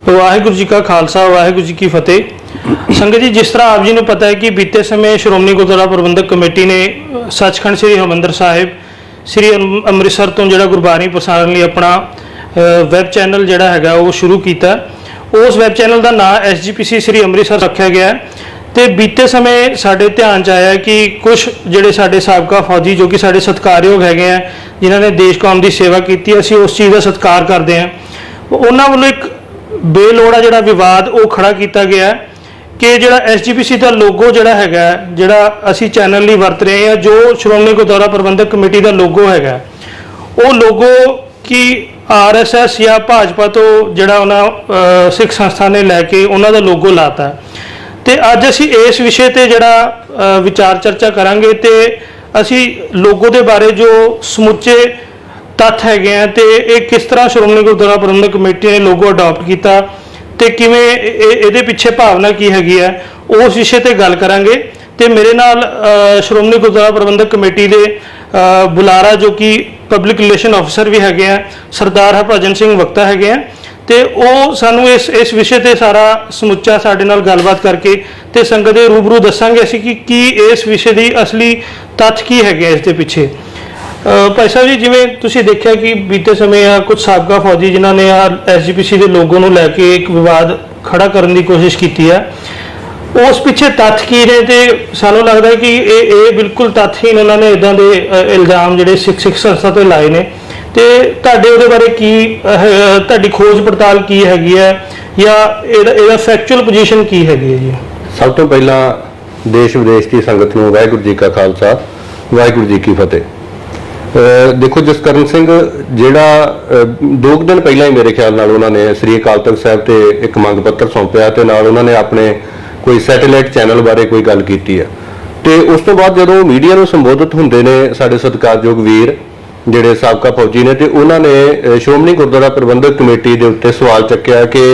वाहिगुरू जी का खालसा वाहिगुरू जी की फतेह। संगत जी, जिस तरह आप जी ने पता है कि बीते समय श्रोमणी गुरुद्वारा प्रबंधक कमेटी ने सचखंड श्री हरमंदर साहिब श्री अमृतसर तो जो गुरबाणी प्रसारण लिए अपना वैब चैनल जोड़ा है वो शुरू किया। उस वैब चैनल का नाम SGPC श्री अमृतसर रखा गया है। तो बीते समय साढ़े ध्यान च आया कि कुछ जोड़े साढ़े साबका फौजी जो कि साढ़े सत्कारयोग है जिन्होंने देश कौम की सेवा की, असी उस चीज़ का सत्कार करते हैं। उन्होंने वालों एक बेलोड़ा जोड़ा विवाद वो खड़ा किया गया कि जोड़ा SGPC का लोगो जोड़ा है जोड़ा असी चैनल लिए वरत रहे हैं, जो श्रोमणी गुरुद्वारा प्रबंधक कमेटी का लोगो है वो लोगो कि RSS या भाजपा तो जोड़ा उन्होंने सिख संस्था ने लैके उन्होंने लोगो लाता। तो अज असी इस विषय पर जोड़ा विचार चर्चा करांगे तो असी लोगो के बारे जो समुचे तत्थ है तो ये किस तरह श्रोमणी गुरुद्वारा प्रबंधक कमेटी ने लोगो अडॉप्ट किया तो किवें ये पिछे भावना की हैगी है उस विषय पर गल करांगे। तो मेरे नाल श्रोमणी गुरुद्वारा प्रबंधक कमेटी के बुलारा जो कि पब्लिक रिलेशन ऑफिसर भी है सरदार हरभजन सिंह वक्ता है तो वो सानू इस विषय पर सारा समुचा साडे नाल गलबात करके तो संगत दे रूबरू दसांगे असीं कि इस विषय की असली तत्थ की है इसके पिछे। भाई साहब जी, जिवें तुसीं देखिया कि बीते समय कुछ साबका फौजी जिन्होंने SGPC के लोगों को लैके एक विवाद खड़ा करने की कोशिश की है, उस पिछे तत्थ की ने तो सानू लगता है कि ये बिल्कुल तत्थहीन उन्होंने इदां दे इल्जाम जिहड़े सिख संस्था तो लाए ने। तो तुहाडे उहदे बारे की तुहाडी खोज पड़ताल की हैगी है या इहदा फैक्चुअल पोजीशन की हैगी है जी? सब तो पहला देश विदेश की संगत नूं वाहिगुरू जी का खालसा वाहिगुरू जी की फतेह। देखो, जसकरण सिंह जिहड़ा 2 दिन पहला ही मेरे ख्याल नाल उन्होंने श्री अकाल तख्त साहिब ते एक मंग पत्र सौंपिया ते नाल उन्होंने अपने कोई सैटेलाइट चैनल बारे कोई गल कीती है। तो उस तो बाद जदों मीडिया नूं संबोधित हुंदे ने साडे सत्कारयोग वीर जिहड़े साबका फौजी ने, तो उन्होंने श्रोमणी गुरुद्वारा प्रबंधक कमेटी के उत्ते सवाल चुक्या कि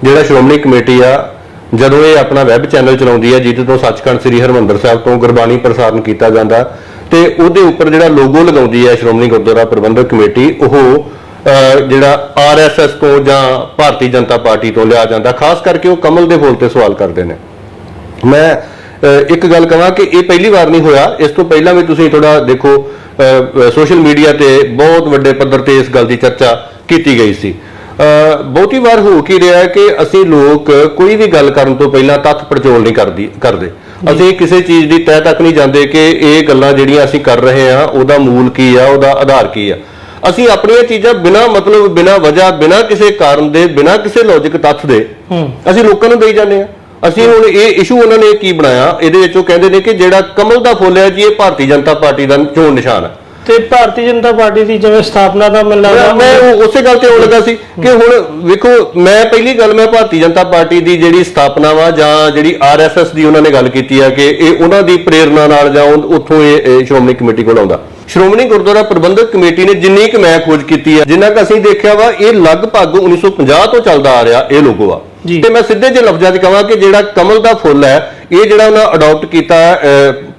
जिहड़ा श्रोमणी कमेटी आ जदों ये अपना वैब चैनल चलाउंदी है जिहदे तो सचखंड श्री हरमंदर साहिब तो गुरबाणी प्रसारण किया जाता तो उहदे उपर जिहड़ा लोगो लगाउंदी है श्रोमणी गुरुद्वारा प्रबंधक कमेटी जिहड़ा RSS तो जां भारतीय जनता पार्टी तो लिया जाता, खास करके वो कमल दे फुल ते सवाल करते हैं। मैं एक गल कहां कि ये पहली बार नहीं होया, इस तो पहला भी तुसीं थोड़ा देखो सोशल मीडिया ते बहुत वड्डे पद्धर ते इस गल की चर्चा की गई सी। बहुती बार हो की रहा है कि असी लोग कोई भी गल करन तो पहला तत्थ पड़चोल नहीं करते, असी किसी चीज़ की तह तक नहीं जाते कि ये गल्लां जिहड़ियां असी कर रहे हैं उहदा मूल की है, उहदा आधार की है। असी अपनी चीज़ां बिना मतलब बिना वजह बिना किसी कारण दे बिना किसी लॉजिक तत्थ दे असी लोकां नूं देई जांदे हैं। असी हुण ये इशू उन्होंने की बनाया, ये कहते हैं कि जिहड़ा कमल का फुल है जी ये भारतीय जनता पार्टी का चोण निशान है। तो भारतीय जनता पार्टी की जिवें स्थापना का मैं उस गल ते आउण लगा सी कि हुण वेखो, मैं पहली गल मैं भारतीय जनता पार्टी की जिहड़ी स्थापना वा जां जिहड़ी RSS की उन्होंने गल की है कि ये उन्हां दी प्रेरणा नाल जां उत्थों ये श्रोमणी कमेटी कोल आउंदा। श्रोमणी गुरुद्वारा प्रबंधक कमेटी ने जिन्नी कि मैं खोज की है जिन्ना कि असीं देखिया वा ये लगभग 1950 तो चलदा आ रहा ये लोगो आ। ते मैं सीधे जे लफ्जां च कहां कि जिहड़ा कमल का फुल है ये जिहड़ा उन्हां अडॉप्ट किया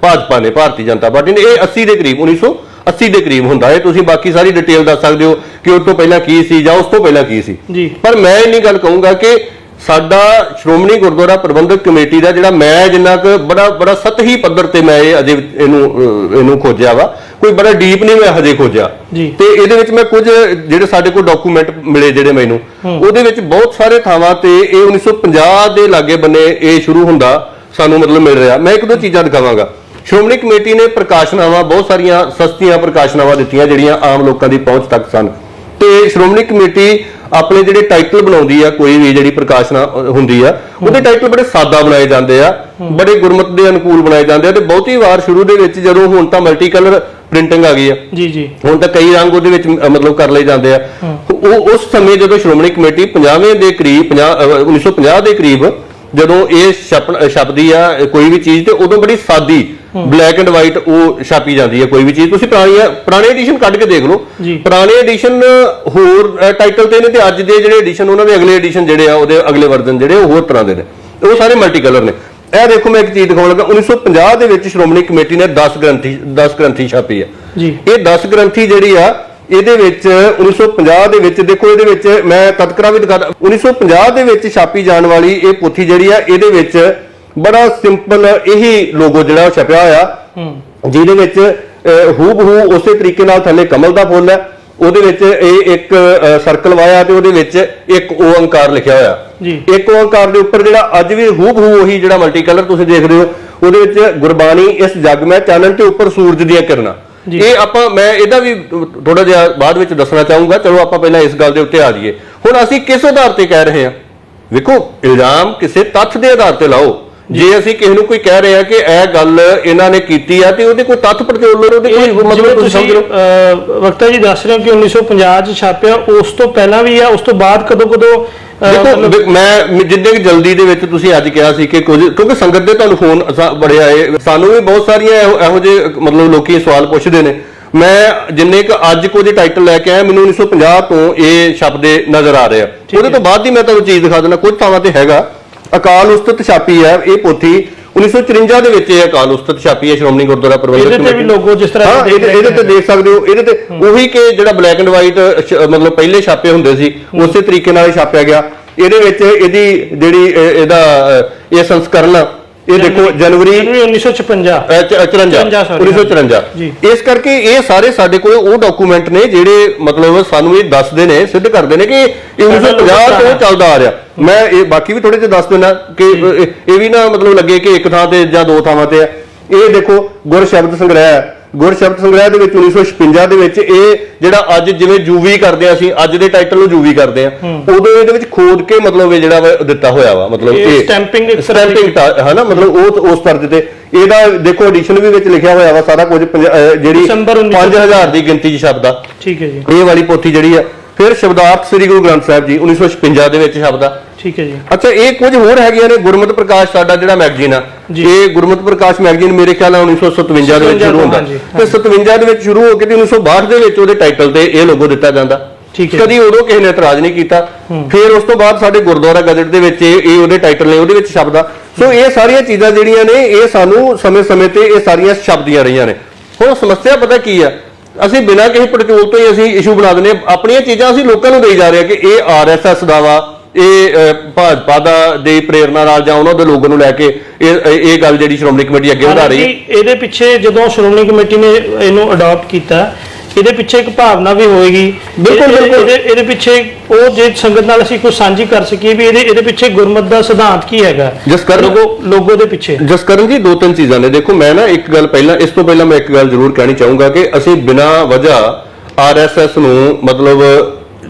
भाजपा ने भारतीय जनता पार्टी ने, ये 80 के करीब 1980 के करीब हुंदा है। तुसीं बाकी सारी डिटेल दस सकदे हो कि उस तो पहला की सी जां उस तो पहला की सी। पर मैं इन्नी गल कहूंगा कि साडा श्रोमणी गुरुद्वारा प्रबंधक कमेटी का जिहड़ा मैं जिन्ना क बड़ा सतही पद्धर ते मैं अजे इहनूं खोजिया वा, कोई बड़ा डीप नहीं मैं हजे खोजिया। ते इहदे विच मैं कुछ जिहड़े साडे कोल डॉकूमेंट मिले जिहड़े मैनूं उहदे विच बहुत सारे थावां ते 1950 के लागे बने ये शुरू हुंदा सानूं मतलब मिल रहा। मैं एक दो चीज़ां दिखावांगा। श्रोमणी कमेटी ने प्रकाशनावां बहुत सारिया सस्तियां प्रकाशनावां दित्तियां जिहड़ियां आम लोगों की पहुंच तक सन। तो श्रोमणी कमेटी अपने जिहड़े टाइटल बनाउंदी है कोई भी जिहड़ी प्रकाशना हुंदी है उहदे टाइटल बड़े सादा बनाए जाते हैं, बड़े गुरमत के अनुकूल बनाए जाते हैं। तो बहुती वार शुरू दे विच जदों हुण तां मल्टी कलर प्रिंटिंग आ गई है, हुण तां कई रंग उहदे विच मतलब कर लए जाते हैं। उस समय जदों श्रोमणी कमेटी 50वें दे करीब 1950 के करीब जदों ये छपदी है कोई भी चीज़ तो उदों बड़ी सादी ब्लैक एंड वाइट वो छापी जाती है कोई भी चीज़। तुसीं पुराने एडिशन कढ के देख लो, पुराने एडिशन होर टाइटल ते ने ते अज दे जिहड़े एडिशन उन्हां दे अगले एडिशन जिहड़े आ उहदे अगले वर्जन जिहड़े होर तरह दे ने, वो सारे मल्टी कलर ने। यह देखो मैं एक चीज़ दिखाउण लगा, 1950 दे विच श्रोमणी कमेटी ने 10 ग्रंथी छापी है। ये 10 ग्रंथी जिहड़ी आ ਇਹਦੇ ਵਿੱਚ 1950 ਦੇ ਵਿੱਚ ਦੇਖੋ, ਇਹਦੇ ਵਿੱਚ ਮੈਂ ਤਤਕਰਾ ਵੀ ਦਿਖਾਦਾ 1950 ਦੇ ਵਿੱਚ ਛਾਪੀ ਜਾਣ ਵਾਲੀ ਇਹ ਪੋਥੀ ਜਿਹੜੀ ਆ, ਇਹਦੇ ਵਿੱਚ ਬੜਾ ਸਿੰਪਲ ਇਹੀ ਲੋਗੋ ਜਿਹੜਾ ਉਹ ਛਪਿਆ ਹੋਇਆ, ਜਿਹਦੇ ਵਿੱਚ ਹੂਬਹੂ ਉਸੇ ਤਰੀਕੇ ਨਾਲ ਥੱਲੇ ਕਮਲ ਦਾ ਫੁੱਲ ਹੈ, ਉਹਦੇ ਵਿੱਚ ਇਹ ਇੱਕ ਸਰਕਲ ਵਾਇਆ ਤੇ ਉਹਦੇ ਵਿੱਚ ਇੱਕ ਓੰਕਾਰ ਲਿਖਿਆ ਹੋਇਆ ਜੀ। ਇੱਕ ਓੰਕਾਰ ਦੇ ਉੱਪਰ ਜਿਹੜਾ ਅੱਜ ਵੀ ਹੂਬਹੂ ਉਹੀ ਜਿਹੜਾ ਮਲਟੀ ਕਲਰ ਤੁਸੀਂ ਦੇਖਦੇ ਹੋ, ਉਹਦੇ ਵਿੱਚ ਗੁਰਬਾਣੀ ਇਸ ਜਗ ਮੈਂ ਚਾਨਣ ਤੇ ਉੱਪਰ ਸੂਰਜ ਦੀਆਂ ਕਿਰਨਾਂ। ਇਹ ਆਪਾਂ ਮੈਂ ਇਹਦਾ ਵੀ ਥੋੜਾ ਜਿਹਾ ਬਾਅਦ ਵਿੱਚ ਦੱਸਣਾ ਚਾਹੂੰਗਾ। ਚਲੋ ਆਪਾਂ ਪਹਿਲਾਂ ਇਸ ਗੱਲ ਦੇ ਉੱਤੇ ਆ ਜਾਈਏ। ਹੁਣ ਅਸੀਂ ਕਿਸ ਆਧਾਰ ਤੇ ਕਹਿ ਰਹੇ ਹਾਂ? ਵੇਖੋ, ਇਲਜ਼ਾਮ ਕਿਸੇ ਤੱਥ ਦੇ ਆਧਾਰ ਤੇ ਲਾਓ। ਜੇ ਅਸੀਂ ਕਿਸੇ ਨੂੰ ਕੋਈ ਕਹਿ ਰਹੇ ਆ ਕਿ ਇਹ ਗੱਲ ਇਹਨਾਂ ਨੇ ਕੀਤੀ ਆ ਤੇ ਉਹਦੇ ਕੋਈ ਤੱਥ ਪੜਚੋਲ ਲਓ, ਉਹਦੇ ਕੋਈ ਮਤਲਬ ਤੁਸੀਂ ਸਮਝ ਲਓ। ਵਕਤਾ ਜੀ ਦੱਸ ਰਹੇ ਹੋ ਕਿ 1950 ਚ ਛਾਪਿਆ, ਉਸ ਤੋਂ ਪਹਿਲਾਂ ਵੀ ਆ, ਉਸ ਤੋਂ ਬਾਅਦ ਕਦੋਂ ਦੇਖੋ, ਮੈਂ ਜਿੰਨੇ ਕਿ ਜਲਦੀ ਦੇ ਵਿੱਚ ਤੁਸੀਂ ਅੱਜ ਕਿਹਾ ਸੀ ਕਿ ਕੁਝ, ਕਿਉਂਕਿ ਸੰਗਤ ਦੇ ਤੁਹਾਨੂੰ ਫੋਨ ਬੜੇ ਆਏ, ਸਾਨੂੰ ਵੀ ਬਹੁਤ ਸਾਰੀਆਂ ਇਹੋ ਜਿਹੇ ਮਤਲਬ ਲੋਕੀ ਸਵਾਲ ਪੁੱਛਦੇ ਨੇ। ਮੈਂ ਜਿੰਨੇ ਕਿ ਅੱਜ ਕੁਝ ਟਾਈਟਲ ਲੈ ਕੇ ਆਇਆ, ਮੈਨੂੰ 1950 ਤੋਂ ਇਹ ਸ਼ਬਦ ਨਜ਼ਰ ਆ ਰਹੇ ਆ। ਉਹਦੇ ਤੋਂ ਬਾਅਦ ਦੀ ਮੈਂ ਤੁਹਾਨੂੰ ਚੀਜ਼ ਦਿਖਾ ਦਿੰਦਾ। ਕੁਝ ਥਾਵਾਂ ਤੇ ਹੈਗਾ ਅਕਾਲ ਉਸਤਤ ਛਾਪੀ ਹੈ ਇਹ ਪੋਥੀ, 1954 ਦੇ ਵਿੱਚ ਇਹ ਅਕਾਲ ਉਸਤਤ ਛਾਪੀ ਹੈ ਸ਼੍ਰੋਮਣੀ ਗੁਰਦੁਆਰਾ ਪ੍ਰਬੰਧਕ ਕਮੇਟੀ। ਇਹਦੇ ਤੇ ਵੀ ਲੋਗੋ ਜਿਸ ਤਰ੍ਹਾਂ ਇਹਦੇ ਤੇ ਦੇਖ ਸਕਦੇ ਹੋ। ਇਹਦੇ ਤੇ ਉਹੀ ਕਿ ਜਿਹੜਾ ਬਲੈਕ ਐਂਡ ਵਾਈਟ ਮਤਲਬ ਪਹਿਲੇ ਛਾਪੇ ਹੁੰਦੇ ਸੀ, ਉਸੇ ਤਰੀਕੇ ਨਾਲ ਛਾਪਿਆ ਗਿਆ। ਇਹਦੇ ਵਿੱਚ ਇਹਦੀ ਜਿਹੜੀ ਇਹ ਸੰਸਕਰਣ, ਇਹ ਦੇਖੋ ਜਨਵਰੀ 1954 ਇਸ ਕਰਕੇ ਇਹ ਸਾਰੇ ਸਾਡੇ ਕੋਲ ਉਹ ਡਾਕੂਮੈਂਟ ਨੇ ਜਿਹੜੇ ਮਤਲਬ ਸਾਨੂੰ ਇਹ ਦੱਸਦੇ ਨੇ, ਸਿੱਧ ਕਰਦੇ ਨੇ ਕਿ ਇਹ 1950 ਤੋਂ ਚੱਲਦਾ ਆ ਰਿਹਾ। ਮੈਂ ਇਹ ਬਾਕੀ ਵੀ ਥੋੜੇ ਜਿਹਾ ਦੱਸ ਦਿੰਦਾ ਕਿ ਇਹ ਵੀ ਨਾ ਮਤਲਬ ਲੱਗੇ ਕਿ ਇੱਕ ਥਾਂ ਤੇ ਜਾਂ ਦੋ ਥਾਵਾਂ ਤੇ ਹੈ। ਇਹ ਦੇਖੋ ਗੁਰ ਸ਼ਬਦ ਸੰਗ੍ਰਹਿ, ਗੁਰ ਸ਼ਬਦ ਸੰਗ੍ਰਹਿ ਦੇ ਵਿੱਚ 1956 ਦੇ ਵਿੱਚ ਇਹ ਜਿਹੜਾ ਅੱਜ ਜਿਵੇਂ ਜੂਵੀ ਕਰਦੇ ਆ, ਅਸੀਂ ਅੱਜ ਦੇ ਟਾਈਟਲ ਨੂੰ ਜੂਵੀ ਕਰਦੇ ਆ, ਉਦੋਂ ਇਹਦੇ ਵਿੱਚ ਖੋਦ ਕੇ ਮਤਲਬ ਇਹ ਜਿਹੜਾ ਦਿੱਤਾ ਹੋਇਆ ਵਾ, ਮਤਲਬ ਇਹ ਸਟੈਂਪਿੰਗ ਹੈ ਨਾ, ਮਤਲਬ ਉਹ ਉਸ ਤਰ੍ਹਾਂ ਤੇ ਇਹਦਾ ਦੇਖੋ ਐਡੀਸ਼ਨ ਵੀ ਵਿੱਚ ਲਿਖਿਆ ਹੋਇਆ ਵਾ ਸਾਰਾ ਕੁਝ, ਜਿਹੜੀ 5000 ਦੀ ਗਿਣਤੀ 'ਚ ਸ਼ਬਦ ਆ। ਠੀਕ ਹੈ ਜੀ। ਇਹ ਵਾਲੀ ਪੋਥੀ ਜਿਹੜੀ ਆ। ਫਿਰ ਸ਼ਬਦਾਰਥ ਸ੍ਰੀ ਗੁਰੂ ਗ੍ਰੰਥ ਸਾਹਿਬ ਜੀ 1956 ਦੇ ਵਿੱਚ ਸ਼ਬਦ ਆ। ਠੀਕ ਹੈ ਜੀ। ਅੱਛਾ, ਇਹ ਕੁਝ ਹੋਰ ਹੈਗੀਆਂ ਨੇ। ਗੁਰਮਤਿ ਪ੍ਰਕਾਸ਼ ਸਾਡਾ ਜਿਹੜਾ ਮੈਗਜ਼ੀਨ ਆ, ਇਹ ਗੁਰਮਤਿ ਪ੍ਰਕਾਸ਼ ਮੈਗਜ਼ੀਨ ਮੇਰੇ ਖਿਆਲ ਨਾਲ 1957 ਦੇ ਵਿੱਚ ਸ਼ੁਰੂ ਹੁੰਦਾ ਤੇ 57 ਦੇ ਵਿੱਚ ਸ਼ੁਰੂ ਹੋ ਕੇ 1962 ਦੇ ਵਿੱਚ ਉਹਦੇ ਟਾਈਟਲ ਤੇ ਇਹ ਲੋਗੋ ਦਿੱਤਾ ਜਾਂਦਾ। ਕਦੀ ਉਦੋਂ ਕਿਸੇ ਨੇ ਇਤਰਾਜ਼ ਨਹੀਂ ਕੀਤਾ। ਫਿਰ ਉਸ ਤੋਂ ਬਾਅਦ ਸਾਡੇ ਗੁਰਦੁਆਰਾ ਗਜ਼ਟ ਦੇ ਵਿੱਚ ਇਹ ਉਹਦੇ ਟਾਈਟਲ ਨੇ, ਉਹਦੇ ਵਿੱਚ ਸ਼ਬਦ ਆ। ਸੋ ਇਹ ਸਾਰੀਆਂ ਚੀਜ਼ਾਂ ਜਿਹੜੀਆਂ ਨੇ ਇਹ ਸਾਨੂੰ ਸਮੇਂ-ਸਮੇਂ ਤੇ ਇਹ ਸਾਰੀਆਂ ਸ਼ਬਦੀਆਂ ਰਹੀਆਂ ਨੇ। ਹੁਣ ਸਮੱਸਿਆ ਪਤਾ ਕੀ ਆ? ਅਸੀਂ ਬਿਨਾਂ ਕਿਸੇ ਪੜਚੋਲ ਤੋਂ ਹੀ ਅਸੀਂ ਇਸ਼ੂ ਬਣਾ ਦਿੰਦੇ, ਆਪਣੀਆਂ ਚੀਜ਼ਾਂ ਅਸੀਂ ਲੋਕਾਂ ਨੂੰ ਦੇਈ ਜਾ ਰਹੇ ਹਾਂ ਕਿ ਇਹ RSS ਦਾ ਵਾ, ਇਹ ਭਾਜਪਾ ਦਾ ਦੇ ਪ੍ਰੇਰਨਾ ਨਾਲ ਜਾਂ ਉਹਨਾਂ ਦੇ ਲੋਕਾਂ ਨੂੰ ਲੈ ਕੇ ਇਹ ਗੱਲ ਜਿਹੜੀ ਸ਼੍ਰੋਮਣੀ ਕਮੇਟੀ ਅੱਗੇ ਵਧਾ ਰਹੀ। ਇਹਦੇ ਪਿੱਛੇ ਜਦੋਂ ਸ਼੍ਰੋਮਣੀ ਕਮੇਟੀ ਨੇ ਇਹਨੂੰ ਅਡਾਪਟ ਕੀਤਾ, ਇਹਦੇ ਪਿੱਛੇ ਇੱਕ ਭਾਵਨਾ ਵੀ ਹੋਏਗੀ। ਬਿਲਕੁਲ ਇਹਦੇ ਪਿੱਛੇ ਉਹ ਜੇ ਸੰਗਤ ਨਾਲ ਅਸੀਂ ਕੁਝ ਸਾਂਝੀ ਕਰ ਸਕੀਏ ਵੀ ਇਹਦੇ ਪਿੱਛੇ ਗੁਰਮਤਿ ਦਾ ਸਿਧਾਂਤ ਕੀ ਹੈਗਾ ਲੋਗੋ ਦੇ ਪਿੱਛੇ। ਜਸਕਰਨ ਜੀ, ਦੋ ਤਿੰਨ ਚੀਜ਼ਾਂ ਨੇ। ਦੇਖੋ, ਮੈਂ ਨਾ ਇੱਕ ਗੱਲ ਪਹਿਲਾਂ, ਇਸ ਤੋਂ ਪਹਿਲਾਂ ਮੈਂ ਇੱਕ ਗੱਲ ਜ਼ਰੂਰ ਕਹਿਣੀ ਚਾਹੂੰਗਾ ਕਿ ਅਸੀਂ ਬਿਨਾਂ ਵਜ੍ਹਾ RSS ਨੂੰ ਮਤਲਬ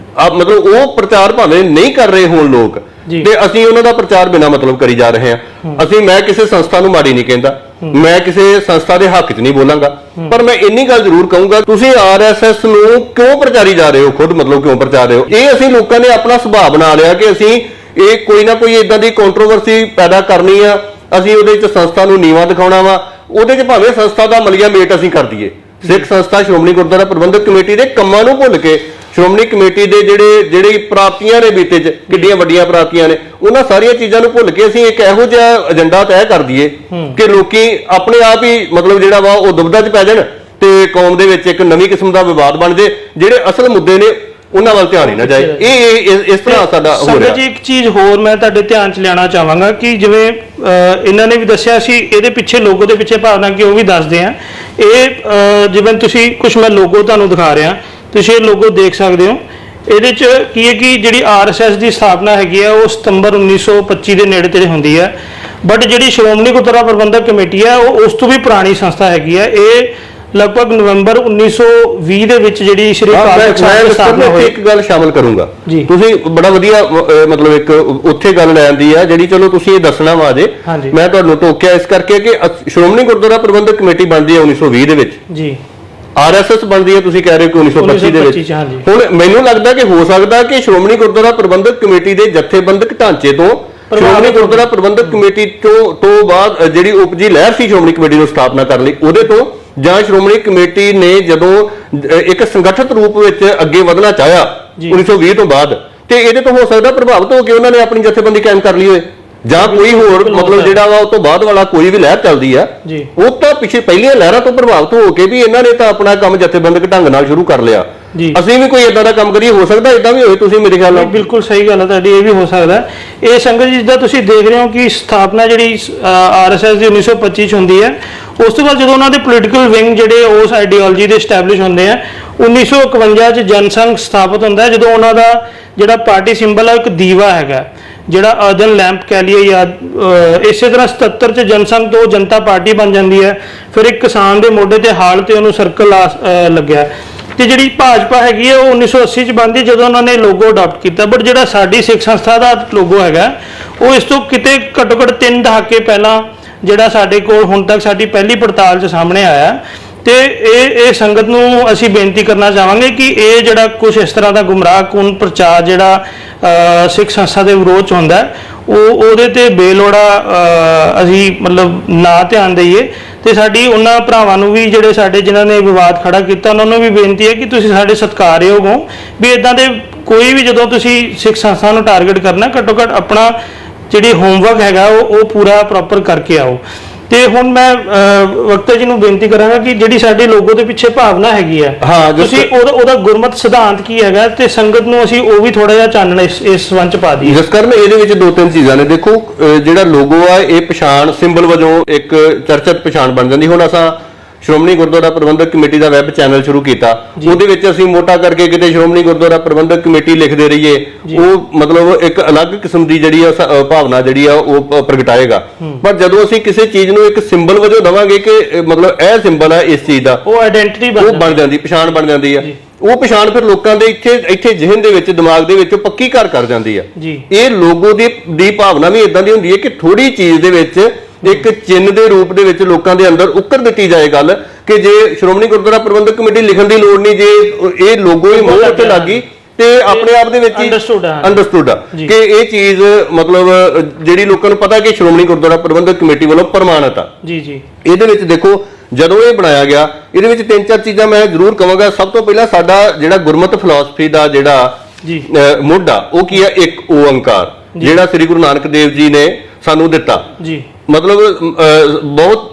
ਉਹ ਪ੍ਰਚਾਰ ਭਾਵੇਂ ਨਹੀਂ ਕਰ ਰਹੇ ਹੋਣ ਲੋਕ, ਤੇ ਅਸੀਂ ਉਹਨਾਂ ਦਾ ਪ੍ਰਚਾਰ ਬਿਨਾਂ ਮਤਲਬ ਕਰੀ ਜਾ ਰਹੇ ਹਾਂ। ਮੈਂ ਕਿਸੇ ਸੰਸਥਾ ਨੂੰ ਮਾੜੀ ਨਹੀਂ ਕਹਿੰਦਾ, ਮੈਂ ਕਿਸੇ ਸੰਸਥਾ ਦੇ ਹੱਕ 'ਚ ਨਹੀਂ ਬੋਲਾਂਗਾ, ਪਰ ਮੈਂ ਇੰਨੀ ਗੱਲ ਜ਼ਰੂਰ ਕਹੂੰਗਾ, ਤੁਸੀਂ RSS ਨੂੰ ਕਿਉਂ ਪ੍ਰਚਾਰੀ ਜਾ ਰਹੇ ਹੋ? ਖੁਦ ਮਤਲਬ ਕਿਉਂ ਪ੍ਰਚਾਰ ਰਹੇ ਹੋ? ਇਹ ਅਸੀਂ ਲੋਕਾਂ ਨੇ ਆਪਣਾ ਸੁਭਾਅ ਬਣਾ ਲਿਆ ਕਿ ਅਸੀਂ ਇਹ ਕੋਈ ਨਾ ਕੋਈ ਇਦਾਂ ਦੀ ਕੰਟਰੋਵਰਸੀ ਪੈਦਾ ਕਰਨੀ ਆ, ਅਸੀਂ ਉਹਦੇ 'ਚ ਸੰਸਥਾ ਨੂੰ ਨੀਵਾਂ ਦਿਖਾਉਣਾ ਵਾ, ਉਹਦੇ 'ਚ ਭਾਵੇਂ ਸੰਸਥਾ ਦਾ ਮਲੀਆ ਮੇਟ ਅਸੀਂ ਕਰ ਦਈਏ। ਸਿੱਖ ਸੰਸਥਾ ਸ਼੍ਰੋਮਣੀ ਗੁਰਦੁਆਰਾ ਪ੍ਰਬੰਧਕ ਕਮੇਟੀ ਦੇ ਕੰਮਾਂ ਨੂੰ ਭੁੱਲ ਕੇ ਸ਼੍ਰੋਮਣੀ ਕਮੇਟੀ ਦੇ ਜਿਹੜੀ ਪ੍ਰਾਪਤੀਆਂ ਨੇ ਬੀਤੇ 'ਚ, ਕਿੱਡੀਆਂ ਵੱਡੀਆਂ ਪ੍ਰਾਪਤੀਆਂ ਨੇ, ਉਹਨਾਂ ਸਾਰੀਆਂ ਚੀਜ਼ਾਂ ਨੂੰ ਭੁੱਲ ਕੇ ਅਸੀਂ ਇੱਕ ਇਹੋ ਜਿਹਾ ਏਜੰਡਾ ਤੈਅ ਕਰ ਦਈਏ ਕਿ ਲੋਕੀ ਆਪਣੇ ਆਪ ਹੀ ਮਤਲਬ ਜਿਹੜਾ ਵਾ ਉਹ ਦੁਬਿਧਾ 'ਚ ਪੈ ਜਾਣ ਤੇ ਕੌਮ ਦੇ ਵਿੱਚ ਇੱਕ ਨਵੀਂ ਕਿਸਮ ਦਾ ਵਿਵਾਦ ਬਣ ਜੇ, ਜਿਹੜੇ ਅਸਲ ਮੁੱਦੇ ਨੇ ਉਹਨਾਂ ਵੱਲ ਧਿਆਨ ਹੀ ਨਾ ਜਾਏ। ਇਹ ਇਸ ਤਰ੍ਹਾਂ ਸਾਡਾ ਹੋ ਰਿਹਾ ਜੀ। ਇੱਕ ਚੀਜ਼ ਹੋਰ ਮੈਂ ਤੁਹਾਡੇ ਧਿਆਨ 'ਚ ਲਿਆਉਣਾ ਚਾਹਾਂਗਾ ਕਿ ਜਿਵੇਂ ਇਹਨਾਂ ਨੇ ਵੀ ਦੱਸਿਆ ਸੀ, ਇਹਦੇ ਪਿੱਛੇ ਲੋਗੋ ਦੇ ਪਿੱਛੇ ਭਾਵਨਾ ਕਿ ਉਹ ਵੀ ਦੱਸਦੇ ਆ। ਇਹ ਜਿਵੇਂ ਤੁਸੀਂ ਕੁਝ ਮੈਂ ਲੋਗੋ ਤੁਹਾਨੂੰ ਦਿਖਾ ਰਿਹਾ, ਤੁਸੀਂ ਇਹ ਲੋਗੋ ਦੇਖ ਸਕਦੇ ਹੋ। ਇਹਦੇ 'ਚ ਕੀ ਹੈ ਕਿ ਜਿਹੜੀ RSS ਦੀ ਸਥਾਪਨਾ ਹੈਗੀ ਆ ਉਹ ਸਤੰਬਰ 1925 ਦੇ ਨੇੜੇ ਤੇੜੇ ਹੁੰਦੀ ਹੈ, ਬਟ ਜਿਹੜੀ ਸ਼੍ਰੋਮਣੀ ਗੁਰਦੁਆਰਾ ਪ੍ਰਬੰਧਕ ਕਮੇਟੀ ਹੈ ਉਹ ਉਸ ਤੋਂ ਵੀ ਪੁਰਾਣੀ ਸੰਸਥਾ ਹੈਗੀ ਹੈ। ਇਹ ਲਗਭਗ ਨਵੰਬਰ 1920 ਦੇ ਵਿੱਚ ਜਿਹੜੀ ਸ਼੍ਰੀ ਅਕਾਲ ਤਖਤ ਸਾਹਿਬ ਦੀ ਸਥਾਪਨਾ ਹੋਈ। ਇੱਕ ਗੱਲ ਸ਼ਾਮਲ ਕਰੂੰਗਾ, ਤੁਸੀਂ ਬੜਾ ਵਧੀਆ ਮਤਲਬ ਇੱਕ ਉੱਥੇ ਗੱਲ ਲੈ ਆਂਦੀ ਆ ਜਿਹੜੀ, ਚਲੋ ਤੁਸੀਂ ਇਹ ਦੱਸਣਾ ਵਾ ਜੇ ਮੈਂ ਤੁਹਾਨੂੰ ਟੋਕਿਆ ਇਸ ਕਰਕੇ ਕਿ ਸ਼੍ਰੋਮਣੀ ਗੁਰਦੁਆਰਾ ਪ੍ਰਬੰਧਕ ਕਮੇਟੀ ਬਣਦੀ ਹੈ 1920 ਦੇ ਵਿੱਚ ਜੀ, RSS ਬਣਦੀ ਹੈ ਤੁਸੀਂ ਕਹਿ ਰਹੇ ਹੋ ਕਿ 1925 ਦੇ ਵਿੱਚ। ਹੁਣ ਮੈਨੂੰ ਲੱਗਦਾ ਕਿ ਹੋ ਸਕਦਾ ਕਿ ਸ਼੍ਰੋਮਣੀ ਗੁਰਦੁਆਰਾ ਪ੍ਰਬੰਧਕ ਕਮੇਟੀ ਦੇ ਜਥੇਬੰਦਕ ਢਾਂਚੇ ਤੋਂ ਸ਼੍ਰੋਮਣੀ ਗੁਰਦੁਆਰਾ ਪ੍ਰਬੰਧਕ ਕਮੇਟੀ ਤੋਂ ਬਾਅਦ ਜਿਹੜੀ ਉਪਜੀ ਲਹਿਰ ਸੀ ਸ਼੍ਰੋਮਣੀ ਕਮੇਟੀ ਨੂੰ ਸਥਾਪਨਾ ਕਰਨ ਲਈ, ਉਹਦੇ ਤੋਂ ਜਾਂ ਸ਼੍ਰੋਮਣੀ ਕਮੇਟੀ ਨੇ ਜਦੋਂ ਇੱਕ ਸੰਗਠਿਤ ਰੂਪ ਵਿੱਚ ਅੱਗੇ ਵਧਣਾ ਚਾਹਿਆ 1920 ਤੋਂ ਬਾਅਦ, ਤੇ ਇਹਦੇ ਤੋਂ ਹੋ ਸਕਦਾ ਪ੍ਰਭਾਵਿਤ ਹੋ ਕੇ ਉਹਨਾਂ ਨੇ ਆਪਣੀ ਜਥੇਬੰਦੀ ਕਾਇਮ ਕਰ ਲਈ ਹੋਏ, ਜਾਂ ਕੋਈ ਹੋਰ ਮਤਲਬ ਜਿਹੜਾ ਵਾ ਉਹ ਤੋਂ ਬਾਅਦ ਵਾਲਾ ਕੋਈ ਵੀ ਲਹਿਰ ਚੱਲਦੀ ਆ ਉਹ ਤਾਂ ਪਿੱਛੇ ਪਹਿਲੀਆਂ ਲਹਿਰਾਂ ਤੋਂ ਪ੍ਰਭਾਵਿਤ ਹੋ ਕੇ ਵੀ ਇਹਨਾਂ ਨੇ ਤਾਂ ਆਪਣਾ ਕੰਮ ਜਥੇਬੰਦਕ ਢੰਗ ਨਾਲ ਸ਼ੁਰੂ ਕਰ ਲਿਆ। ਜੀ। ਅਸੀਂ ਵੀ ਕੋਈ ਇਦਾਂ ਦਾ ਕੰਮ ਕਰੀਏ, ਹੋ ਸਕਦਾ ਇਦਾਂ ਵੀ ਹੋਏ, ਤੁਸੀਂ ਮੇਰੇ ਖਿਆਲ ਨਾਲ ਬਿਲਕੁਲ ਸਹੀ ਗੱਲ ਹੈ ਤੁਹਾਡੀ, ਇਹ ਵੀ ਹੋ ਸਕਦਾ ਹੈ। ਇਹ ਸੰਗਤ ਜੀ ਜਿੱਦਾਂ ਤੁਸੀਂ ਦੇਖ ਰਹੇ ਹੋ ਕਿ ਸਥਾਪਨਾ ਜਿਹੜੀ ਆਰਐਸਐਸ ਦੀ 1925 ਚ ਹੁੰਦੀ ਹੈ, ਉਸ ਤੋਂ ਬਾਅਦ ਜਦੋਂ ਉਹਨਾਂ ਦੇ ਪੋਲੀਟੀਕਲ ਵਿੰਗ ਜਿਹੜੇ ਉਸ ਆਈਡੀਓਲੋਜੀ ਦੇ ਸਟੈਬਲਿਸ਼ ਹੁੰਦੇ ਆ, 1951 ਚ ਜਨਸੰਘ ਸਥਾਪਿਤ ਹੁੰਦਾ ਹੈ, ਜਦੋਂ ਉਹਨਾਂ ਦਾ ਜਿਹੜਾ ਪਾਰਟੀ ਸਿੰਬਲ ਹੈ ਇੱਕ ਦੀਵਾ ਹੈਗਾ, ਜਿਹੜਾ ਅਰਦਨ ਲੈਂਪ ਕਹਿ ਲਈਏ, ਜਾਂ ਇਸੇ ਤਰ੍ਹਾਂ 77 ਚ ਜਨਸੰਘ ਤੋਂ ਜਨਤਾ ਪਾਰਟੀ ਬਣ ਜਾਂਦੀ ਹੈ। ਫਿਰ ਇੱਕ ਕਿਸਾਨ ਦੇ ਮੋਢੇ ਤੇ ਹਾਲ ਤੇ ਉਹਨੂੰ ਸਰਕਲ ਲੱਗਿਆ, ਤੇ ਜਿਹੜੀ ਭਾਜਪਾ ਹੈਗੀ ਹੈ ਉਹ 1980 ਚ ਬਣਦੀ, ਜਦੋਂ ਉਹਨਾਂ ਨੇ ਲੋਗੋ ਅਡਾਪਟ ਕੀਤਾ। ਬਟ ਜਿਹੜਾ ਸਾਡੀ ਸਿੱਖ ਸੰਸਥਾ ਦਾ ਲੋਗੋ ਹੈਗਾ, ਉਹ ਇਸ ਤੋਂ ਕਿਤੇ ਘੱਟੋ ਘੱਟ 3 ਦਹਾਕੇ ਪਹਿਲਾਂ ਜਿਹੜਾ ਸਾਡੇ ਕੋਲ ਹੁਣ ਤੱਕ ਸਾਡੀ ਪਹਿਲੀ ਪੜਤਾਲ 'ਚ ਸਾਹਮਣੇ ਆਇਆ। ਤੇ ਇਹ ਸੰਗਤ ਨੂੰ ਅਸੀਂ ਬੇਨਤੀ ਕਰਨਾ ਚਾਹਾਂਗੇ ਕਿ ਇਹ ਜਿਹੜਾ ਕੁਝ ਇਸ ਤਰ੍ਹਾਂ ਦਾ ਗੁੰਮਰਾਹਕੁਨ ਪ੍ਰਚਾਰ ਜਿਹੜਾ ਸਿੱਖ ਸੰਸਥਾ ਦੇ ਵਿਰੋਧ 'ਚ ਹੁੰਦਾ, ਉਹਦੇ ਤੇ ਬੇਲੋੜਾ ਅਸੀਂ ਮਤਲਬ ਨਾ ਧਿਆਨ ਦਈਏ। ਤੇ ਸਾਡੀ ਉਹਨਾਂ ਭਰਾਵਾਂ ਨੂੰ ਵੀ ਜਿਹੜੇ ਸਾਡੇ ਜਿਨ੍ਹਾਂ ਨੇ ਵਿਵਾਦ ਖੜਾ ਕੀਤਾ, ਉਹਨਾਂ ਨੂੰ ਵੀ ਬੇਨਤੀ ਹੈ ਕਿ ਤੁਸੀਂ ਸਾਡੇ ਸਤਿਕਾਰਯੋਗ ਹੋ, ਵੀ ਇਦਾਂ ਦੇ ਕੋਈ ਵੀ ਜਦੋਂ ਤੁਸੀਂ ਸਿੱਖ ਸੰਸਥਾ ਨੂੰ ਟਾਰਗੇਟ ਕਰਨਾ, ਘੱਟੋ ਘੱਟ ਆਪਣਾ ਜਿਹੜੀ ਹੋਮਵਰਕ ਹੈਗਾ ਉਹ ਪੂਰਾ ਪ੍ਰੋਪਰ ਕਰਕੇ ਆਓ। ਤੇ ਹੁਣ ਮੈਂ ਵਕਤਾ ਜੀ ਨੂੰ ਬੇਨਤੀ ਕਰਾਂਗਾ ਕਿ ਜਿਹੜੀ ਸਾਡੇ ਲੋਗੋ ਦੇ ਪਿੱਛੇ ਭਾਵਨਾ ਹੈਗੀ ਹੈ, ਤੁਸੀਂ ਉਹਦਾ ਗੁਰਮਤ ਸਿਧਾਂਤ ਕੀ ਹੈਗਾ, ਤੇ ਸੰਗਤ ਨੂੰ ਅਸੀਂ ਉਹ ਵੀ ਥੋੜਾ ਜਿਹਾ ਚਾਨਣ ਇਸ ਸੰਬੰਧ ਚ ਪਾ ਦਈਏ। ਜਿਸ ਕਾਰਨ ਇਹਦੇ ਵਿੱਚ 2-3 ਚੀਜ਼ਾਂ ਨੇ। ਦੇਖੋ, ਜਿਹੜਾ ਲੋਗੋ ਆ ਇਹ ਪਛਾਣ ਸਿੰਬਲ ਵਜੋਂ ਇੱਕ ਚਰਚਿਤ ਪਛਾਣ ਬਣ ਜਾਂਦੀ। ਹੁਣ ਅਸਾਂ ਸ਼੍ਰੋਮਣੀ ਗੁਰਦੁਆਰਾ ਪ੍ਰਬੰਧਕ ਕਮੇਟੀ ਦਾ ਵੈਬ ਚੈਨਲ ਸ਼ੁਰੂ ਕੀਤਾ, ਉਹਦੇ ਵਿੱਚ ਅਸੀਂ ਮੋਟਾ ਕਰਕੇ ਕਿਤੇ ਸ਼੍ਰੋਮਣੀ ਗੁਰਦੁਆਰਾ ਪ੍ਰਬੰਧਕ ਕਮੇਟੀ ਲਿਖਦੇ ਰਹੀਏ, ਉਹ ਮਤਲਬ ਇੱਕ ਅਲੱਗ ਕਿਸਮ ਦੀ ਜਿਹੜੀ ਆ ਭਾਵਨਾ ਜਿਹੜੀ ਆ ਉਹ ਪ੍ਰਗਟਾਏਗਾ। ਪਰ ਜਦੋਂ ਅਸੀਂ ਕਿਸੇ ਚੀਜ਼ ਨੂੰ ਇੱਕ ਸਿੰਬਲ ਵਜੋਂ ਦਵਾਂਗੇ ਕਿ ਮਤਲਬ ਇਹ ਸਿੰਬਲ ਹੈ ਇਸ ਚੀਜ਼ ਦਾ, ਉਹ ਆਇਡੈਂਟੀਟੀ ਬਣ ਜਾਂਦੀ, ਪਛਾਣ ਬਣ ਜਾਂਦੀ ਆ। ਉਹ ਪਛਾਣ ਫਿਰ ਲੋਕਾਂ ਦੇ ਇੱਥੇ ਜ਼ਿਹਨ ਦੇ ਵਿੱਚ, ਦਿਮਾਗ ਦੇ ਵਿੱਚ ਪੱਕੀ ਘਰ ਕਰ ਜਾਂਦੀ ਆ। ਇਹ ਲੋਗੋ ਦੀ ਭਾਵਨਾ ਵੀ ਇਦਾਂ ਦੀ ਹੁੰਦੀ ਹੈ ਕਿ ਥੋੜੀ ਚੀਜ਼ ਦੇ ਵਿੱਚ ਇੱਕ ਚਿੰਨ੍ਹ ਦੇ ਰੂਪ ਦੇ ਵਿੱਚ ਲੋਕਾਂ ਦੇ ਅੰਦਰ ਉੱਕਰ ਦਿੱਤੀ ਜਾਏ ਗੱਲ ਕਿ ਜੇ ਸ਼੍ਰੋਮਣੀ ਗੁਰਦੁਆਰਾ ਪ੍ਰਬੰਧਕ ਕਮੇਟੀ ਲਿਖਣ ਦੀ ਲੋੜ ਨਹੀਂ, ਜੇ ਇਹ ਲੋਗੋ ਹੀ ਮੂੰਹ ਉੱਤੇ ਲੱਗ ਗਈ ਤੇ ਆਪਣੇ ਆਪ ਦੇ ਵਿੱਚ ਹੀ ਅੰਡਰਸਟੂਡ ਆ ਕਿ ਇਹ ਚੀਜ਼ ਮਤਲਬ ਜਿਹੜੀ ਲੋਕਾਂ ਨੂੰ ਪਤਾ ਕਿ ਸ਼੍ਰੋਮਣੀ ਗੁਰਦੁਆਰਾ ਪ੍ਰਬੰਧਕ ਕਮੇਟੀ ਵੱਲੋਂ ਪ੍ਰਮਾਣਿਤ ਆ। ਇਹਦੇ ਵਿੱਚ ਦੇਖੋ, ਜਦੋਂ ਇਹ ਬਣਾਇਆ ਗਿਆ, ਇਹਦੇ ਵਿੱਚ 3-4 ਚੀਜ਼ਾਂ ਮੈਂ ਜ਼ਰੂਰ ਕਹਾਂਗਾ। ਸਭ ਤੋਂ ਪਹਿਲਾਂ ਸਾਡਾ ਜਿਹੜਾ ਗੁਰਮਤਿ ਫਿਲਾਸਫੀ ਦਾ ਜਿਹੜਾ ਮੁੱਢ ਆ ਉਹ ਕੀ ਆ, ਇੱਕ ਓੰਕਾਰ, ਜਿਹੜਾ ਸ੍ਰੀ ਗੁਰੂ ਨਾਨਕ ਦੇਵ ਜੀ ਨੇ ਸਾਨੂੰ ਦਿੱਤਾ। ਮਤਲਬ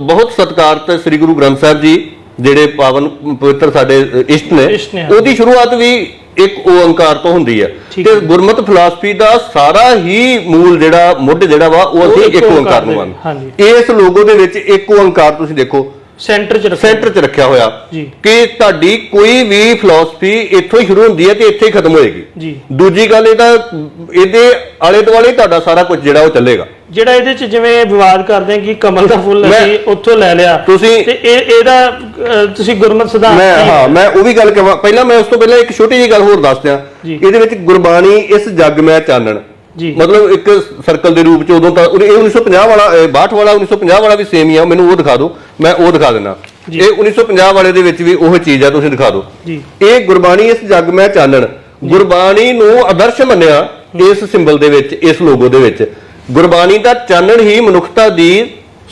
ਬਹੁਤ ਸਤਿਕਾਰਤ ਸ੍ਰੀ ਗੁਰੂ ਗ੍ਰੰਥ ਸਾਹਿਬ ਜੀ ਜਿਹੜੇ ਪਾਵਨ ਪਵਿੱਤਰ ਸਾਡੇ ਇਸ਼ਟ ਨੇ, ਉਹਦੀ ਸ਼ੁਰੂਆਤ ਵੀ ਇੱਕ ਓੰਕਾਰ ਤੋਂ ਹੁੰਦੀ ਹੈ। ਤੇ ਗੁਰਮਤਿ ਫਿਲਾਸਫੀ ਦਾ ਸਾਰਾ ਹੀ ਮੂਲ ਜਿਹੜਾ ਮੁੱਢ ਜਿਹੜਾ ਵਾ ਉਹ ਅਸੀਂ ਇੱਕ ਓੰਕਾਰ ਨੂੰ ਮੰਨਦੇ। ਇਸ ਲੋਗੋ ਦੇ ਵਿੱਚ ਇੱਕ ਓੰਕਾਰ ਤੁਸੀਂ ਦੇਖੋ ਸੈਂਟਰ 'ਚ ਰੱਖਿਆ ਹੋਇਆ ਕਿ ਤੁਹਾਡੀ ਕੋਈ ਵੀ ਫਿਲਾਸਫੀ ਇੱਥੋਂ ਹੀ ਸ਼ੁਰੂ ਹੁੰਦੀ ਹੈ ਤੇ ਇੱਥੇ ਹੀ ਖਤਮ ਹੋਏਗੀ। ਦੂਜੀ ਗੱਲ ਇਹਦੇ ਆਲੇ ਦੁਆਲੇ ਤੁਹਾਡਾ ਸਾਰਾ ਕੁਝ ਜਿਹੜਾ ਉਹ ਚੱਲੇਗਾ। ਜਿਹੜਾ ਇਹਦੇ 'ਚ ਜਿਵੇਂ ਵਿਵਾਦ ਕਰਦੇ ਆ ਕਿ ਕਮਲ ਦਾ ਫੁੱਲ ਅਸੀਂ ਉੱਥੋਂ ਲੈ ਲਿਆ, ਤੁਸੀਂ ਤੇ ਇਹਦਾ ਤੁਸੀਂ ਗੁਰਮਤਿ ਸਿਧਾਂਤ, ਮੈਂ ਉਹ ਵੀ ਗੱਲ ਕਹਾਂ। ਪਹਿਲਾਂ ਮੈਂ ਉਸ ਤੋਂ ਪਹਿਲਾਂ ਇੱਕ ਛੋਟੀ ਜਿਹੀ ਗੱਲ ਹੋਰ ਦੱਸ ਦਿਆਂ। ਇਹਦੇ ਵਿੱਚ ਗੁਰਬਾਣੀ ਇਸ ਜੱਗ ਮੈਂ ਚਾਨਣ, ਮਤਲਬ ਇੱਕ ਸਰਕਲ ਦੇ ਰੂਪ ਚ ਉਦੋਂ ਤਾਂ ਇਹ 1950 ਵਾਲਾ 62 ਵਾਲਾ 1950 ਵਾਲਾ ਵੀ ਸੇਮ ਹੀ ਆ। ਮੈਨੂੰ ਉਹ ਦਿਖਾ ਦਿਓ, ਮੈਂ ਉਹ ਦਿਖਾ ਦਿੰਦਾ। ਇਹ 1950 ਵਾਲੇ ਦੇ ਵਿੱਚ ਵੀ ਉਹ ਚੀਜ਼ ਆ, ਤੁਸੀਂ ਦਿਖਾ ਦਿਓ। ਇਹ ਗੁਰਬਾਣੀ ਇਸ ਜੱਗ ਮੈਂ ਚਾਨਣ, ਗੁਰਬਾਣੀ ਨੂੰ ਆਦਰਸ਼ ਮੰਨਿਆ ਇਸ ਸਿੰਬਲ ਦੇ ਵਿੱਚ, ਇਸ ਲੋਗੋ ਦੇ ਵਿੱਚ। ਗੁਰਬਾਣੀ ਦਾ ਚਾਨਣ ਹੀ ਮਨੁੱਖਤਾ ਦੀ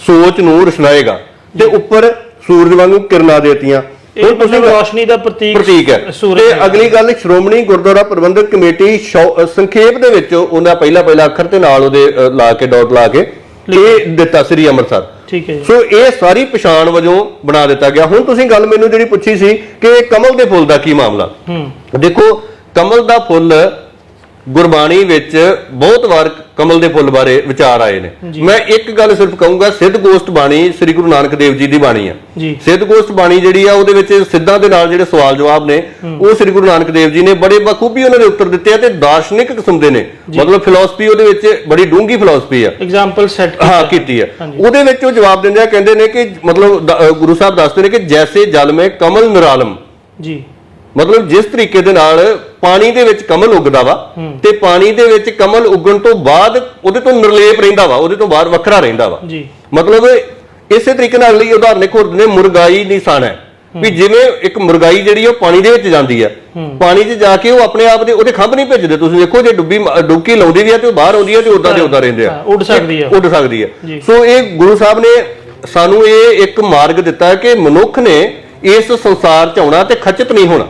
ਸੋਚ ਨੂੰ ਰਚਨਾਏਗਾ ਤੇ ਉੱਪਰ ਸੂਰਜ ਵਾਂਗੂ ਕਿਰਨਾਂ ਦੇਤੀਆਂ। ਹੁਣ ਤੁਸੀਂ ਰੋਸ਼ਨੀ ਦਾ ਪ੍ਰਤੀਕ ਹੈ। ਤੇ ਅਗਲੀ ਗੱਲ, ਸ਼੍ਰੋਮਣੀ ਗੁਰਦੁਆਰਾ ਪ੍ਰਬੰਧਕ ਕਮੇਟੀ ਸੰਖੇਪ ਦੇ ਵਿੱਚ ਉਹਦਾ ਪਹਿਲਾ ਅੱਖਰ ਤੇ ਨਾਲ ਉਹਦੇ ਲਾ ਕੇ ਡਾਟ ਲਾ ਕੇ ਇਹ ਦਿੱਤਾ ਸ੍ਰੀ ਅੰਮ੍ਰਿਤਸਰ। ਸੋ ਇਹ ਸਾਰੀ ਪਛਾਣ ਵਜੋਂ ਬਣਾ ਦਿੱਤਾ ਗਿਆ। ਹੁਣ ਤੁਸੀਂ ਗੱਲ ਮੈਨੂੰ ਜਿਹੜੀ ਪੁੱਛੀ ਸੀ ਕਿ ਕਮਲ ਦੇ ਫੁੱਲ ਦਾ ਕੀ ਮਾਮਲਾ, ਦੇਖੋ ਕਮਲ ਦਾ ਫੁੱਲ ਗੁਰਬਾਣੀ ਵਿੱਚ ਬਹੁਤ ਵਾਰ ਕਮਲ ਦੇ ਫੁੱਲ ਬਾਰੇ ਵਿਚਾਰ ਆਏ ਨੇ। ਮੈਂ ਇੱਕ ਗੱਲ ਸਿਰਫ ਕਹੂੰਗਾ, ਸਿੱਧ ਗੋਸ਼ਟ ਬਾਣੀ ਸ੍ਰੀ ਗੁਰੂ ਨਾਨਕ ਦੇਵ ਜੀ ਦੀ ਬਾਣੀ ਆ। ਸਿੱਧ ਗੋਸ਼ਟ ਬਾਣੀ ਜਿਹੜੀ ਆ ਉਹਦੇ ਵਿੱਚ ਸਿੱਧਾਂ ਦੇ ਨਾਲ ਜਿਹੜੇ ਸਵਾਲ ਜਵਾਬ ਨੇ ਉਹ ਸ੍ਰੀ ਗੁਰੂ ਨਾਨਕ ਦੇਵ ਜੀ ਨੇ ਬੜੇ ਬਖੂਬੀ ਉਹਨਾਂ ਦੇ ਉੱਤਰ ਦਿੱਤੇ ਆ ਤੇ ਦਾਰਸ਼ਨਿਕ ਕਿਸਮ ਦੇ ਨੇ। ਮਤਲਬ ਫਿਲਾਸਫੀ ਉਹਦੇ ਵਿੱਚ ਬੜੀ ਡੂੰਘੀ ਫਿਲਾਸਫੀ ਆ, ਐਗਜ਼ਾਮਪਲ ਸੈੱਟ ਕੀਤੀ ਆ। ਉਹਦੇ ਵਿੱਚ ਉਹ ਜਵਾਬ ਦਿੰਦੇ ਆ, ਕਹਿੰਦੇ ਨੇ ਕਿ ਮਤਲਬ ਗੁਰੂ ਸਾਹਿਬ ਦੱਸਦੇ ਨੇ ਕਿ ਜੈਸੇ ਜਲ ਮੇਂ ਕਮਲ ਨਿਰਾਲਮ, ਮਤਲਬ ਜਿਸ ਤਰੀਕੇ ਦੇ ਨਾਲ ਪਾਣੀ ਦੇ ਵਿੱਚ ਕਮਲ ਉੱਗਦਾ ਵਾ ਤੇ ਪਾਣੀ ਦੇ ਵਿੱਚ ਕਮਲ ਉੱਗਣ ਤੋਂ ਬਾਅਦ ਉਹਦੇ ਤੋਂ ਨਿਰਲੇਪ ਰਹਿੰਦਾ ਵਾ, ਉਹਦੇ ਤੋਂ ਬਾਹਰ ਵੱਖਰਾ ਰਹਿੰਦਾ ਵਾ। ਮਤਲਬ ਇਸੇ ਤਰੀਕੇ ਨਾਲ ਅਗਲੀ ਉਦਾਹਰਨ ਇੱਕ ਹੋਰ ਦਿੰਦੇ, ਮੁਰਗਾਈ ਨਿਸ਼ਾਨ ਹੈ ਵੀ ਜਿਵੇਂ ਇੱਕ ਮੁਰਗਾਈ ਜਿਹੜੀ ਉਹ ਪਾਣੀ ਦੇ ਵਿੱਚ ਜਾਂਦੀ ਹੈ, ਪਾਣੀ 'ਚ ਜਾ ਕੇ ਉਹ ਆਪਣੇ ਆਪ ਦੇ ਉਹਦੇ ਖੰਭ ਨਹੀਂ ਭੇਜਦੇ। ਤੁਸੀਂ ਦੇਖੋ ਜੇ ਡੁਬਕੀ ਲਾਉਂਦੀ ਵੀ ਹੈ ਤੇ ਉਹ ਬਾਹਰ ਆਉਂਦੀ ਹੈ ਤੇ ਉਦਾਂ ਦੇ ਉਦਾਂ ਰਹਿੰਦੇ ਆ, ਉੱਡ ਸਕਦੀ ਹੈ। ਸੋ ਇਹ ਗੁਰੂ ਸਾਹਿਬ ਨੇ ਸਾਨੂੰ ਇਹ ਇੱਕ ਮਾਰਗ ਦਿੱਤਾ ਕਿ ਮਨੁੱਖ ਨੇ ਇਸ ਸੰਸਾਰ 'ਚ ਆਉਣਾ ਤੇ ਖਚਿਤ ਨਹੀਂ ਹੋਣਾ।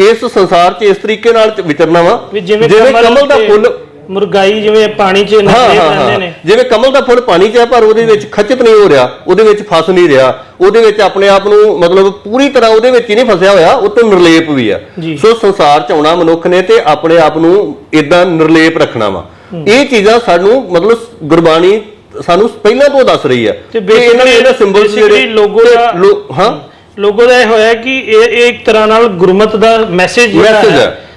ਇਸ ਸੰਸਾਰ 'ਚ ਇਸ ਤਰੀਕੇ ਨਾਲ ਵਿਚਰਨਾ ਵਾ ਜਿਵੇਂ ਕਮਲ ਦਾ ਫੁੱਲ ਮੁਰਗਾਈ ਜਿਵੇਂ ਪਾਣੀ 'ਚ ਨਹਾਉਂਦੇ ਰਹਿੰਦੇ ਨੇ, ਜਿਵੇਂ ਕਮਲ ਦਾ ਫੁੱਲ ਪਾਣੀ 'ਚ ਹੈ ਪਰ ਉਹਦੇ ਵਿੱਚ ਖਚਿਤ ਨਹੀਂ ਹੋ ਰਿਹਾ, ਉਹਦੇ ਵਿੱਚ ਫਸ ਨਹੀਂ ਰਿਹਾ, ਉਹਦੇ ਵਿੱਚ ਆਪਣੇ ਆਪ ਨੂੰ ਮਤਲਬ ਪੂਰੀ ਤਰ੍ਹਾਂ ਉਹਦੇ ਵਿੱਚ ਹੀ ਨਹੀਂ ਫਸਿਆ ਹੋਇਆ, ਉਹ ਤੋਂ ਨਿਰਲੇਪ ਵੀ ਆ। ਸੋ ਸੰਸਾਰ 'ਚ ਆਉਣਾ ਮਨੁੱਖ ਨੇ ਤੇ ਆਪਣੇ ਆਪ ਨੂੰ ਇਦਾਂ ਨਿਰਲੇਪ ਰੱਖਣਾ ਵਾ। ਇਹ ਚੀਜ਼ਾਂ ਸਾਨੂੰ ਮਤਲਬ ਗੁਰਬਾਣੀ ਸਾਨੂੰ ਪਹਿਲਾਂ ਤੋਂ ਦੱਸ ਰਹੀ ਹੈ ਤੇ ਇਹਨਾਂ ਸਿੰਬਲਸ ਜਿਹੜੇ ਲੋਗੋ ਦਾ ਲੋਗੋ ਦਾ ਇਹ ਹੋਇਆ ਕਿ ਇਹ ਇੱਕ ਤਰ੍ਹਾਂ ਨਾਲ ਗੁਰਮਤ ਦਾ ਮੈਸੇਜ ਹੈ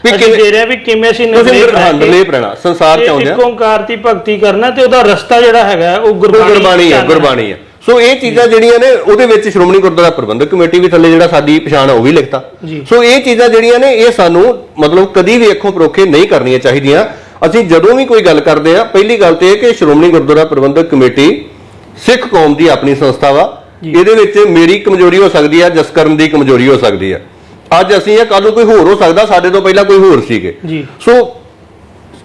ਦੇ ਰਿਹਾ ਵੀ ਕਿਵੇਂ ਅਸੀਂ ਨਿਰਲੇਪ ਰਹਿਣਾ ਸੰਸਾਰ 'ਚ ਆਉਂਦੇ ਆ, ਇੱਕ ਓੰਕਾਰ ਦੀ ਭਗਤੀ ਕਰਨਾ ਤੇ ਉਹਦਾ ਰਸਤਾ ਜਿਹੜਾ ਹੈਗਾ ਉਹ ਗੁਰਬਾਣੀ ਹੈ। ਸੋ ਇਹ ਚੀਜ਼ਾਂ ਜਿਹੜੀਆਂ ਨੇ ਉਹਦੇ ਵਿੱਚ ਸ਼੍ਰੋਮਣੀ ਗੁਰਦੁਆਰਾ ਪ੍ਰਬੰਧਕ ਕਮੇਟੀ ਵੀ ਥੱਲੇ ਜਿਹੜਾ ਸਾਡੀ ਪਛਾਣ ਉਹ ਵੀ ਲਿਖਤਾ। ਸੋ ਇਹ ਚੀਜ਼ਾਂ ਜਿਹੜੀਆਂ ਨੇ ਇਹ ਸਾਨੂੰ ਮਤਲਬ ਕਦੀ ਵੀ ਅੱਖੋਂ ਪਰੋਖੇ ਨਹੀਂ ਕਰਨੀਆਂ ਚਾਹੀਦੀਆਂ। ਅਸੀਂ ਜਦੋਂ ਵੀ ਕੋਈ ਗੱਲ ਕਰਦੇ ਆ ਪਹਿਲੀ ਗੱਲ ਤੇ ਇਹ ਕਿ ਸ਼੍ਰੋਮਣੀ ਗੁਰਦੁਆਰਾ ਪ੍ਰਬੰਧਕ ਕਮੇਟੀ ਸਿੱਖ ਕੌਮ ਦੀ ਆਪਣੀ ਸੰਸਥਾ ਵਾ। ਇਹਦੇ ਵਿੱਚ ਮੇਰੀ ਕਮਜ਼ੋਰੀ ਹੋ ਸਕਦੀ ਆ, ਜਸਕਰਨ ਦੀ ਕਮਜ਼ੋਰੀ ਹੋ ਸਕਦੀ ਆ, ਅੱਜ ਅਸੀਂ ਆ ਕੱਲ ਨੂੰ ਕੋਈ ਹੋਰ ਹੋ ਸਕਦਾ, ਸਾਡੇ ਤੋਂ ਪਹਿਲਾਂ ਕੋਈ ਹੋਰ ਸੀਗੇ। ਸੋ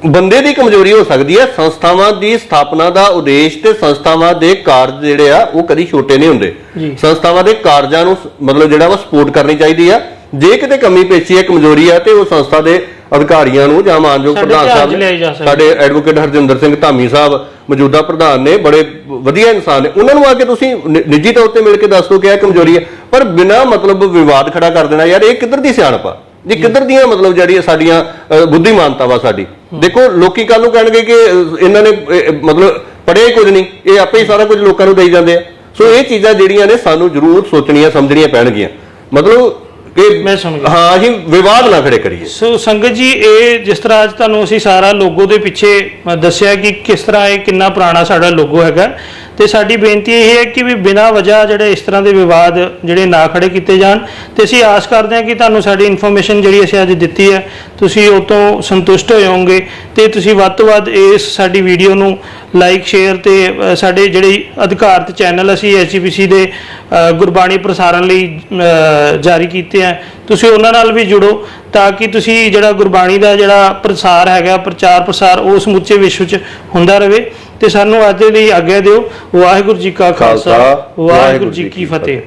ਬੰਦੇ ਦੀ ਕਮਜ਼ੋਰੀ ਹੋ ਸਕਦੀ ਹੈ। ਸੰਸਥਾਵਾਂ ਦੀ ਸਥਾਪਨਾ ਦਾ ਉਦੇਸ਼ ਤੇ ਸੰਸਥਾਵਾਂ ਦੇ ਕਾਰਜ ਜਿਹੜੇ ਆ ਉਹ ਕਦੀ ਛੋਟੇ ਨਹੀਂ ਹੁੰਦੇ। ਸੰਸਥਾਵਾਂ ਦੇ ਕਾਰਜਾਂ ਨੂੰ ਮਤਲਬ ਜਿਹੜਾ ਵਾ ਸਪੋਰਟ ਕਰਨੀ ਚਾਹੀਦੀ ਆ। ਜੇ ਕਿਤੇ ਕਮੀ ਪੇਸ਼ੀ ਹੈ, ਕਮਜ਼ੋਰੀ ਹੈ ਤੇ ਉਹ ਸੰਸਥਾ ਦੇ ਅਧਿਕਾਰੀਆਂ ਨੂੰ ਜਾਂ ਮਾਨਯੋਗ ਪ੍ਰਧਾਨ ਸਾਹਿਬ ਸਾਡੇ ਐਡਵੋਕੇਟ ਹਰਜਿੰਦਰ ਸਿੰਘ ਧਾਮੀ ਸਾਹਿਬ ਮੌਜੂਦਾ ਪ੍ਰਧਾਨ ਨੇ, ਬੜੇ ਵਧੀਆ ਇਨਸਾਨ ਨੇ, ਉਹਨਾਂ ਨੂੰ ਆ ਕੇ ਤੁਸੀਂ ਨਿੱਜੀ ਤੌਰ ਤੇ ਮਿਲ ਕੇ ਦੱਸ ਦਿਓ ਕਿ ਇਹ ਕਮਜ਼ੋਰੀ ਹੈ। ਪਰ ਬਿਨਾਂ ਮਤਲਬ ਵਿਵਾਦ ਖੜਾ ਕਰ ਦੇਣਾ, ਯਾਰ ਇਹ ਕਿੱਧਰ ਦੀ ਸਿਆਣਪ ਆ, ਇਹ ਕਿੱਧਰ ਦੀਆਂ ਮਤਲਬ ਜਿਹੜੀਆਂ ਸਾਡੀਆਂ ਬੁੱਧੀਮਾਨਤਾ ਵਾ ਸਾਡੀ। ਦੇਖੋ ਲੋਕੀ ਕੱਲ ਨੂੰ ਕਹਿਣਗੇ ਕਿ ਇਹਨਾਂ ਨੇ ਮਤਲਬ ਪੜ੍ਹਿਆ ਹੀ ਕੁਝ ਨਹੀਂ, ਇਹ ਆਪੇ ਹੀ ਸਾਰਾ ਕੁਝ ਲੋਕਾਂ ਨੂੰ ਦੇਈ ਜਾਂਦੇ ਆ। ਸੋ ਇਹ ਚੀਜ਼ਾਂ ਜਿਹੜੀਆਂ ਨੇ ਸਾਨੂੰ ਜ਼ਰੂਰ ਸੋਚਣੀਆਂ ਸਮਝਣੀਆਂ ਪੈਣਗੀਆਂ, ਮਤਲਬ ਮੈਂ ਸਮਝ ਗਿਆ। ਹਾਂ, ਅਸੀਂ ਵਿਵਾਦ ਨਾ ਖੜੇ ਕਰੀਏ। ਸੋ ਸੰਗਤ ਜੀ, ਇਹ ਜਿਸ ਤਰ੍ਹਾਂ ਅੱਜ ਤੁਹਾਨੂੰ ਅਸੀਂ ਸਾਰਾ ਲੋਗੋ ਦੇ ਪਿੱਛੇ ਦੱਸਿਆ ਕਿ ਕਿਸ ਤਰ੍ਹਾਂ ਇਹ ਕਿੰਨਾ ਪੁਰਾਣਾ ਸਾਡਾ ਲੋਗੋ ਹੈਗਾ, ਤੇ ਸਾਡੀ ਬੇਨਤੀ ਇਹ ਹੈ ਕਿ ਵੀ ਬਿਨਾਂ ਵਜ੍ਹਾ ਜਿਹੜੇ ਇਸ ਤਰ੍ਹਾਂ ਦੇ ਵਿਵਾਦ ਜਿਹੜੇ ਨਾ ਖੜੇ ਕੀਤੇ ਜਾਣ। ਤੇ ਅਸੀਂ ਆਸ ਕਰਦੇ ਹਾਂ ਕਿ ਤੁਹਾਨੂੰ ਸਾਡੀ ਇਨਫੋਰਮੇਸ਼ਨ ਜਿਹੜੀ ਅਸੀਂ ਅੱਜ ਦਿੱਤੀ ਹੈ ਤੁਸੀਂ ਉਹ ਤੋਂ ਸੰਤੁਸ਼ਟ ਹੋਏ ਹੋਵੋਗੇ, ਤੇ ਤੁਸੀਂ ਵੱਧ ਤੋਂ ਵੱਧ ਇਸ ਸਾਡੀ ਵੀਡੀਓ ਨੂੰ ਲਾਈਕ ਸ਼ੇਅਰ ਤੇ ਸਾਡੇ ਜਿਹੜੇ ਅਧਿਕਾਰਤ ਚੈਨਲ ਅਸੀਂ HGPC ਦੇ ਗੁਰਬਾਣੀ ਪ੍ਰਸਾਰਣ ਲਈ ਜਾਰੀ ਕੀਤੇ ਆ, ਤੁਸੀਂ ਉਹਨਾਂ ਨਾਲ ਵੀ ਜੁੜੋ ਤਾਂ ਕਿ ਤੁਸੀਂ ਜਿਹੜਾ ਗੁਰਬਾਣੀ ਦਾ ਜਿਹੜਾ ਪ੍ਰਸਾਰ ਹੈਗਾ, ਪ੍ਰਚਾਰ ਪ੍ਰਸਾਰ ਉਹ ਸਮੁੱਚੇ ਵਿਸ਼ਵ 'ਚ ਹੁੰਦਾ ਰਹੇ। ਤੇ ਸਾਨੂੰ ਅੱਜ ਦੇ ਲਈ ਆਗਿਆ ਦਿਓ। ਵਾਹਿਗੁਰੂ ਜੀ ਕਾ ਖਾਲਸਾ, ਵਾਹਿਗੁਰੂ ਜੀ ਕੀ ਫਤਿਹ।